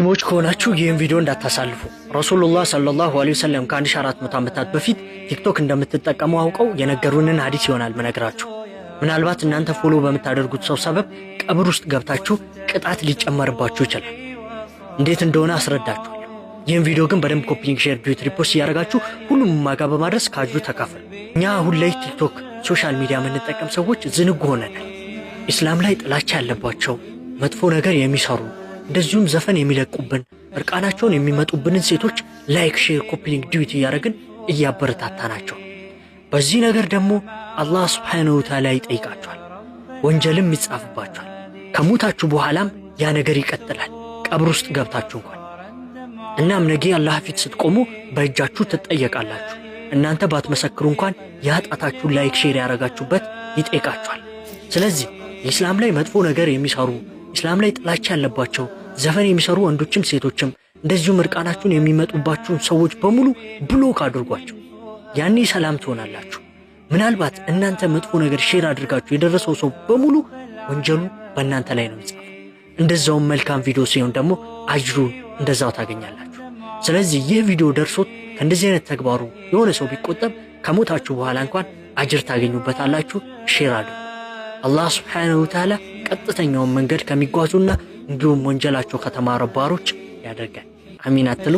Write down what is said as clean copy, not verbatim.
ሙስሊሞች ከሆናችሁ ይህን ቪዲዮ እንዳታሳልፉ። ረሱሉላህ ሰለላሁ ዐለይሂ ወሰለም ከ1400 ዓመታት በፊት ቲክቶክ እንደምትጠቀሙ አውቀው የነገሩንን ሐዲስ ይሆናል መነግራችሁ። ምናልባት እናንተ ፎሎ በምታደርጉት ሰው ሰበብ ቀብር ውስጥ ገብታችሁ ቅጣት ሊጨመርባችሁ ይችላል። እንዴት እንደሆነ አስረዳችኋለሁ። ይህን ቪዲዮ ግን በደንብ ኮፒ ሊንክ፣ ሼር፣ ሪትዊት፣ ሪፖስት እያደረጋችሁ ሁሉም ማጋ በማድረስ ካጁ ተካፈሉ። እኛ አሁን ላይ ቲክቶክ ሶሻል ሚዲያ የምንጠቀም ሰዎች ዝንጉ ሆነናል። ኢስላም ላይ ጥላቻ ያለባቸው መጥፎ ነገር የሚሰሩ እንደዚሁም ዘፈን የሚለቁብን እርቃናቸውን የሚመጡብንን ሴቶች ላይክ፣ ሼር፣ ኮፒ ሊንክ፣ ዲዩት እያደረግን እያበረታታናቸው። በዚህ ነገር ደግሞ አላህ ሱብሓነሁ ወተዓላ ይጠይቃቸዋል፣ ወንጀልም ይጻፍባቸዋል። ከሞታችሁ በኋላም ያ ነገር ይቀጥላል፣ ቀብር ውስጥ ገብታችሁ እንኳን። እናም ነገ አላህ ፊት ስትቆሙ በእጃችሁ ትጠየቃላችሁ። እናንተ ባትመሰክሩ እንኳን ያጣታችሁን ላይክ፣ ሼር ያደረጋችሁበት ይጠይቃችኋል። ስለዚህ ኢስላም ላይ መጥፎ ነገር የሚሰሩ ኢስላም ላይ ጥላቻ ያለባቸው ዘፈን የሚሰሩ ወንዶችም ሴቶችም እንደዚሁም እርቃናችሁን የሚመጡባችሁን ሰዎች በሙሉ ብሎክ አድርጓቸው። ያኔ ሰላም ትሆናላችሁ። ምናልባት እናንተ መጥፎ ነገር ሼር አድርጋችሁ የደረሰው ሰው በሙሉ ወንጀሉ በእናንተ ላይ ነው የሚጻፈው። እንደዛውም መልካም ቪዲዮ ሲሆን ደግሞ አጅሩን እንደዛው ታገኛላችሁ። ስለዚህ ይህ ቪዲዮ ደርሶት ከእንደዚህ አይነት ተግባሩ የሆነ ሰው ቢቆጠብ ከሞታችሁ በኋላ እንኳን አጅር ታገኙበታላችሁ። ሼር አድርጉ። አላህ ሱብሓነሁ ወተዓላ ቀጥተኛውን መንገድ ከሚጓዙና እንዲሁም ወንጀላቸው ከተማረ ባሮች ያደርጋል። አሚን አትሉ?